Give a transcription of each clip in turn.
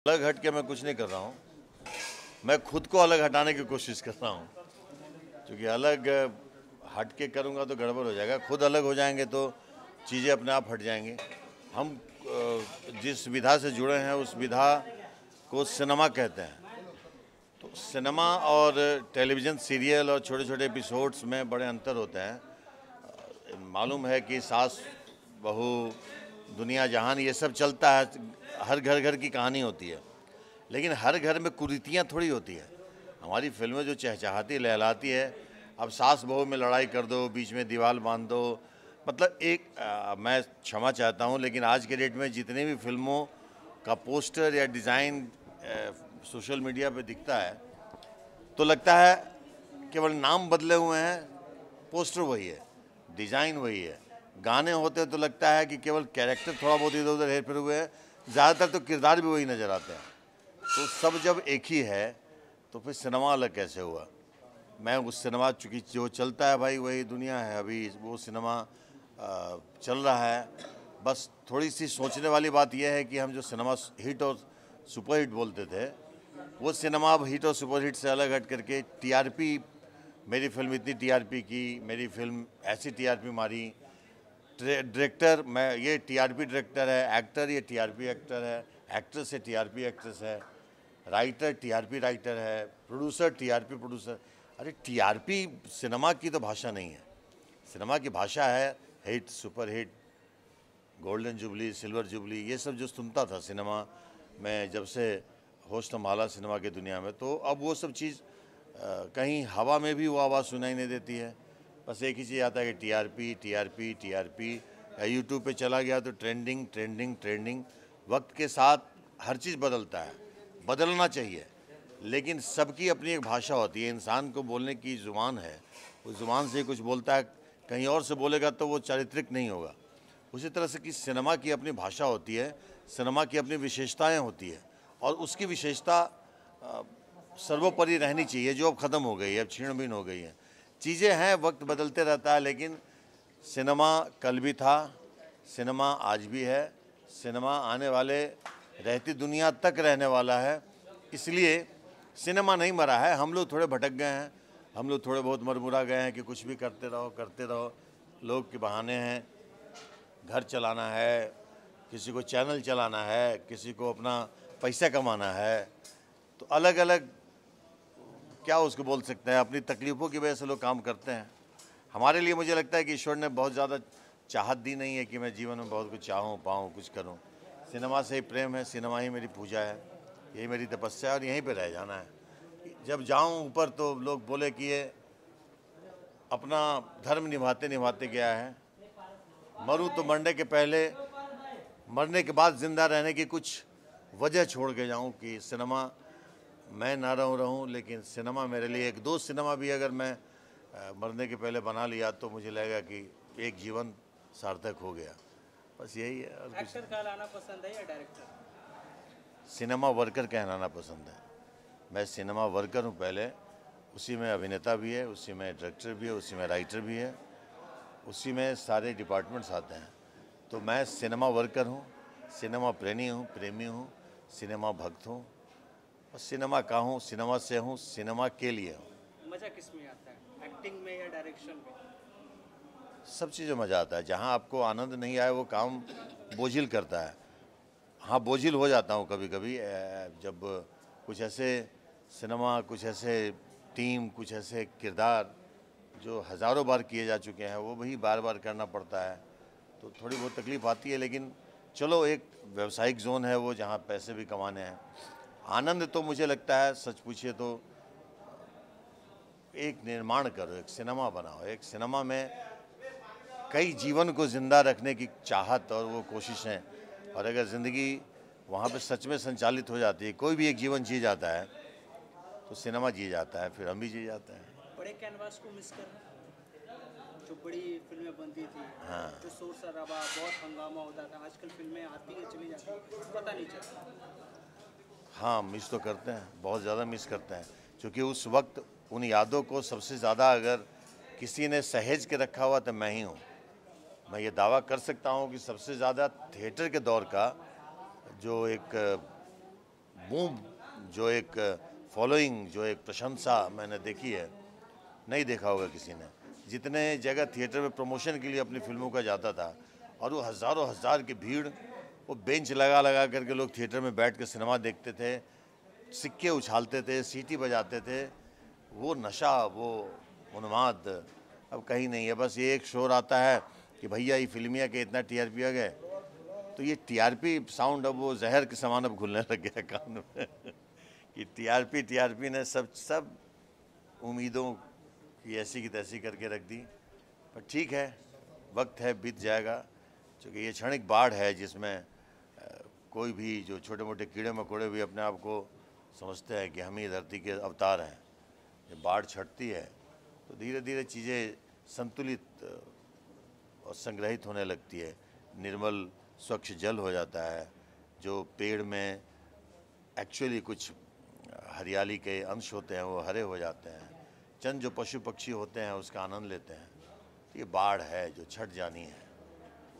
अलग हट के मैं कुछ नहीं कर रहा हूँ, मैं खुद को अलग हटाने की कोशिश कर रहा हूँ। क्योंकि अलग हट के करूँगा तो गड़बड़ हो जाएगा, खुद अलग हो जाएंगे तो चीज़ें अपने आप हट जाएंगी। हम जिस विधा से जुड़े हैं उस विधा को सिनेमा कहते हैं। तो सिनेमा और टेलीविज़न सीरियल और छोटे छोटे एपिसोड्स में बड़े अंतर होते हैं। मालूम है कि सास बहू दुनिया जहान ये सब चलता है, हर घर घर की कहानी होती है, लेकिन हर घर में कुरीतियाँ थोड़ी होती है। हमारी फिल्में जो चहचहाती लहलाती है, अब सास बहू में लड़ाई कर दो, बीच में दीवार बांध दो, मतलब मैं क्षमा चाहता हूँ लेकिन आज के डेट में जितने भी फिल्मों का पोस्टर या डिज़ाइन सोशल मीडिया पे दिखता है तो लगता है केवल नाम बदले हुए हैं, पोस्टर वही है, डिज़ाइन वही है। गाने होते हैं तो लगता है कि केवल कैरेक्टर थोड़ा बहुत इधर उधर हेर फेर हुए हैं, ज़्यादातर तो किरदार भी वही नज़र आते हैं। तो सब जब एक ही है तो फिर सिनेमा अलग कैसे हुआ। मैं उस सिनेमा चूँकि जो चलता है भाई वही दुनिया है, अभी वो सिनेमा चल रहा है। बस थोड़ी सी सोचने वाली बात यह है कि हम जो सिनेमा हिट और सुपर हिट बोलते थे, वो सिनेमा अब हिट और सुपर हिट से अलग हट करके टीआरपी, मेरी फिल्म इतनी टीआरपी की, मेरी फिल्म ऐसी टीआरपी मारी, डायरेक्टर मैं ये टीआरपी डायरेक्टर है, एक्टर ये टीआरपी एक्टर है, एक्ट्रेस ये टीआरपी एक्ट्रेस है, राइटर टीआरपी राइटर है, प्रोड्यूसर टीआरपी प्रोड्यूसर। अरे टीआरपी सिनेमा की तो भाषा नहीं है। सिनेमा की भाषा है hit, super hit, golden jubilee, silver jubilee, ये सब जो सुनता था सिनेमा में जब से होश संभाला सिनेमा की दुनिया में, तो अब वो सब चीज़ कहीं हवा में भी वो आवाज़ सुनाई नहीं देती है। बस एक ही चीज़ आता है कि टीआरपी टीआरपी टीआरपी। यूट्यूब पे चला गया तो ट्रेंडिंग ट्रेंडिंग ट्रेंडिंग। वक्त के साथ हर चीज़ बदलता है, बदलना चाहिए, लेकिन सबकी अपनी एक भाषा होती है। इंसान को बोलने की ज़ुबान है, उस ज़ुबान से कुछ बोलता है, कहीं और से बोलेगा तो वो चारित्रिक नहीं होगा। उसी तरह से कि सिनेमा की अपनी भाषा होती है, सिनेमा की अपनी विशेषताएं होती है, और उसकी विशेषता सर्वोपरि रहनी चाहिए, जो अब ख़त्म हो गई है, अब छीण बीन हो गई है। चीज़ें हैं, वक्त बदलते रहता है, लेकिन सिनेमा कल भी था, सिनेमा आज भी है, सिनेमा आने वाले रहती दुनिया तक रहने वाला है। इसलिए सिनेमा नहीं मरा है, हम लोग थोड़े भटक गए हैं, हम लोग थोड़े बहुत मरमुरा गए हैं कि कुछ भी करते रहो करते रहो। लोग के बहाने हैं, घर चलाना है, किसी को चैनल चलाना है, किसी को अपना पैसा कमाना है, तो अलग अलग क्या उसको बोल सकते हैं, अपनी तकलीफ़ों की वजह से लोग काम करते हैं। हमारे लिए मुझे लगता है कि ईश्वर ने बहुत ज़्यादा चाहत दी नहीं है कि मैं जीवन में बहुत कुछ चाहूँ पाऊँ कुछ करूँ। सिनेमा से ही प्रेम है, सिनेमा ही मेरी पूजा है, यही मेरी तपस्या है, और यहीं पे रह जाना है। जब जाऊँ ऊपर तो लोग बोले कि ये अपना धर्म निभाते निभाते गया है, मरूँ तो मरने के पहले, मरने के बाद ज़िंदा रहने की कुछ वजह छोड़ के जाऊँ कि सिनेमा मैं ना रहूँ, लेकिन सिनेमा मेरे लिए एक दो सिनेमा भी अगर मैं मरने के पहले बना लिया तो मुझे लगेगा कि एक जीवन सार्थक हो गया। बस यही है। और एक्टर कहलाना पसंद है या डायरेक्टर? सिनेमा वर्कर कहलाना पसंद है। मैं सिनेमा वर्कर हूँ पहले, उसी में अभिनेता भी है, उसी में डायरेक्टर भी है, उसी में राइटर भी है, उसी में सारे डिपार्टमेंट्स आते हैं। तो मैं सिनेमा वर्कर हूँ, सिनेमा प्रेमी हूँ, सिनेमा भक्त हूँ, और सिनेमा का हूँ, सिनेमा से हूँ, सिनेमा के लिए हूँ। मज़ा किस में आता है, एक्टिंग में या डायरेक्शन में? सब चीज़ें मज़ा आता है। जहाँ आपको आनंद नहीं आए वो काम बोझिल करता है। हाँ, बोझिल हो जाता हूँ कभी कभी, जब कुछ ऐसे सिनेमा, कुछ ऐसे टीम, कुछ ऐसे किरदार जो हज़ारों बार किए जा चुके हैं वो भी बार बार करना पड़ता है, तो थोड़ी बहुत तकलीफ़ आती है। लेकिन चलो, एक व्यवसायिक जोन है वो, जहाँ पैसे भी कमाने हैं। आनंद तो मुझे लगता है, सच पूछिए तो, एक निर्माण करो, एक सिनेमा बनाओ, एक सिनेमा में कई जीवन को ज़िंदा रखने की चाहत और वो कोशिशें, और अगर ज़िंदगी वहाँ पे सच में संचालित हो जाती है, कोई भी एक जीवन जी जाता है तो सिनेमा जी जाता है, फिर हम भी जी जाते हैं। बड़े कैनवास को मिस कर रहे हैं? जो बड़ी फिल्में बनती थी, हाँ, जो शोर शराबा, बहुत हंगामा होता था, आजकल फिल्में आती है चली जाती है, पता नहीं चलता। हाँ, मिस तो करते हैं, बहुत ज़्यादा मिस करते हैं, क्योंकि उस वक्त उन यादों को सबसे ज़्यादा अगर किसी ने सहेज के रखा हुआ तो मैं ही हूँ। मैं ये दावा कर सकता हूँ कि सबसे ज़्यादा थिएटर के दौर का जो एक बूम जो एक फॉलोइंग, जो एक प्रशंसा मैंने देखी है, नहीं देखा होगा किसी ने। जितने जगह थिएटर में प्रमोशन के लिए अपनी फिल्मों का जाता था और वो हज़ारों हज़ार की भीड़, वो बेंच लगा लगा करके लोग थिएटर में बैठ के सिनेमा देखते थे, सिक्के उछालते थे, सीटी बजाते थे, वो नशा, वो उन्माद अब कहीं नहीं है। बस ये एक शोर आता है कि भैया ये फिल्मिया के इतना टीआरपी आ गए, तो ये टीआरपी साउंड अब वो जहर के समान अब घुलने लग गया कान में कि टीआरपी ने सब उम्मीदों की ऐसी की तैसी करके रख दी। पर ठीक है, वक्त है, बीत जाएगा, क्योंकि ये क्षणिक बाढ़ है जिसमें कोई भी जो छोटे मोटे कीड़े मकोड़े भी अपने आप को समझते हैं कि हम ही धरती के अवतार हैं। जब बाढ़ छटती है तो धीरे धीरे चीज़ें संतुलित और संग्रहित होने लगती है, निर्मल स्वच्छ जल हो जाता है, जो पेड़ में एक्चुअली कुछ हरियाली के अंश होते हैं वो हरे हो जाते हैं, चंद जो पशु पक्षी होते हैं उसका आनंद लेते हैं। ये बाढ़ है जो छट जानी है,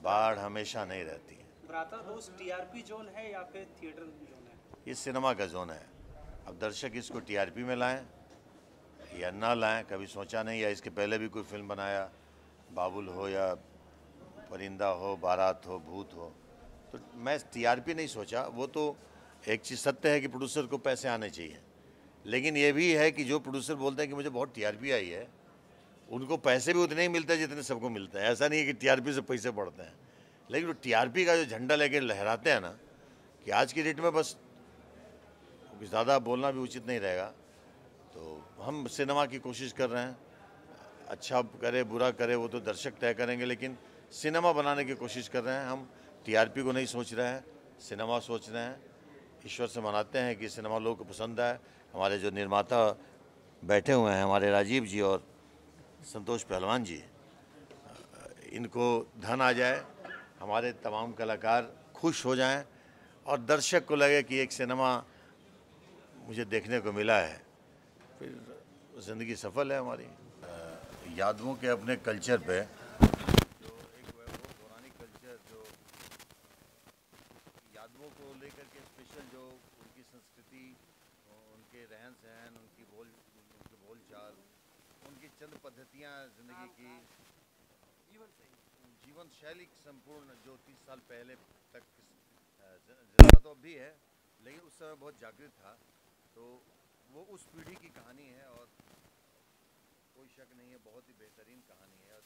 बाढ़ हमेशा नहीं रहती है। भ्राता दोस्त टीआरपी जोन है या फिर थिएटर जोन है? ये सिनेमा का जोन है। अब दर्शक इसको टीआरपी में लाएं या ना लाएं, कभी सोचा नहीं, या इसके पहले भी कोई फिल्म बनाया, बाबुल हो या परिंदा हो, बारात हो, भूत हो, तो मैं टीआरपी नहीं सोचा। वो तो एक चीज़ सत्य है कि प्रोड्यूसर को पैसे आने चाहिए, लेकिन ये भी है कि जो प्रोड्यूसर बोलते हैं कि मुझे बहुत टीआरपी आई है, उनको पैसे भी उतने ही मिलते हैं जितने सबको मिलते हैं। ऐसा नहीं है कि टीआरपी से पैसे बढ़ते हैं, लेकिन वो टीआरपी का जो झंडा लेके लहराते हैं ना, कि आज की डेट में बस ज़्यादा बोलना भी उचित नहीं रहेगा, तो हम सिनेमा की कोशिश कर रहे हैं। अच्छा करे बुरा करे वो तो दर्शक तय करेंगे, लेकिन सिनेमा बनाने की कोशिश कर रहे हैं। हम टीआरपी को नहीं सोच रहे हैं, सिनेमा सोच रहे हैं। ईश्वर से मनाते हैं कि सिनेमा लोगों को पसंद आए। हमारे जो निर्माता बैठे हुए हैं, हमारे राजीव जी और संतोष पहलवान जी, इनको धन आ जाए, हमारे तमाम कलाकार खुश हो जाएं और दर्शक को लगे कि एक सिनेमा मुझे देखने को मिला है, फिर ज़िंदगी सफल है हमारी। यादवों के अपने कल्चर पे, जो एक वो पुरानी कल्चर, जो यादवों को लेकर के स्पेशल, जो उनकी संस्कृति, उनके रहन सहन, उनकी बोलचाल, उनकी चंद पद्धतियाँ ज़िंदगी की, जीवन शैली संपूर्ण, जो 30 साल पहले तक ज़िंदा तो अब भी है, लेकिन उस समय बहुत जागृत था, तो वो उस पीढ़ी की कहानी है और कोई शक नहीं है बहुत ही बेहतरीन कहानी है। और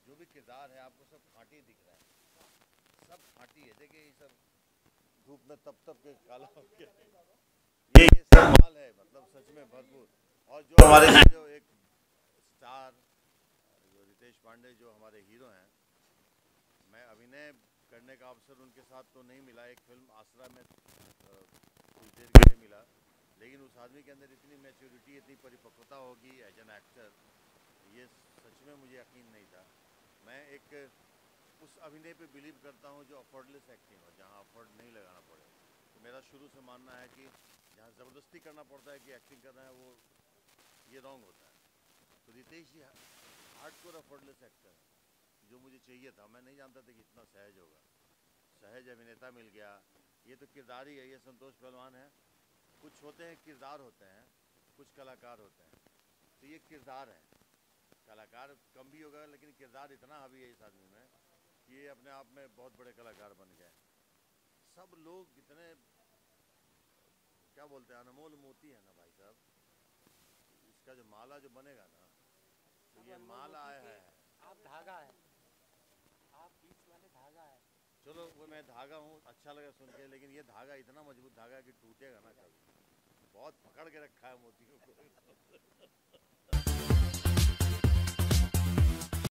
जो भी किरदार है आपको सब खाँटी दिख रहा है, सब खाँटी है। देखिए ये सब धूप में तप तप के काला हो गया, ये सब माल है, मतलब सच में भरपूर। और जो हमारे जो एक स्टार जो रितेश पांडे, जो हमारे हीरो हैं, मैं अभिनय करने का अवसर उनके साथ तो नहीं मिला, एक फिल्म आसरा में कुछ देर के लिए मिला, लेकिन उस आदमी के अंदर इतनी मैच्योरिटी, इतनी परिपक्वता होगी एज एन एक्टर, ये सच में मुझे यकीन नहीं था। मैं एक उस अभिनय पे बिलीव करता हूँ जो अफोर्डलेस एक्टिंग हो, जहाँ अफोर्ड नहीं लगाना पड़े। तो मेरा शुरू से मानना है कि जहाँ ज़बरदस्ती करना पड़ता है कि एक्टिंग करना है, वो ये रॉन्ग होता है। तो रितेश जी हार्डकोर अफोर्डलेस एक्टर है, जो मुझे चाहिए था। मैं नहीं जानता था कि इतना सहज होगा, सहज अभिनेता मिल गया। ये तो किरदार ही है, ये संतोष पहलवान है। कुछ होते हैं किरदार होते हैं, कुछ कलाकार होते हैं, तो ये किरदार है। कलाकार कम भी होगा, लेकिन किरदार इतना हावी है इस आदमी में कि ये अपने आप में बहुत बड़े कलाकार बन गए। सब लोग इतने, क्या बोलते हैं, अनमोल मोती है ना भाई साहब। इसका जो माला जो बनेगा ना, तो ये माला आया है, आप धागा है, आप बीच वाले धागा है। चलो वो मैं धागा हूँ, अच्छा लगा सुन के, लेकिन ये धागा इतना मजबूत धागा कि टूटेगा ना कभी। बहुत पकड़ के रखा है मोतियों को।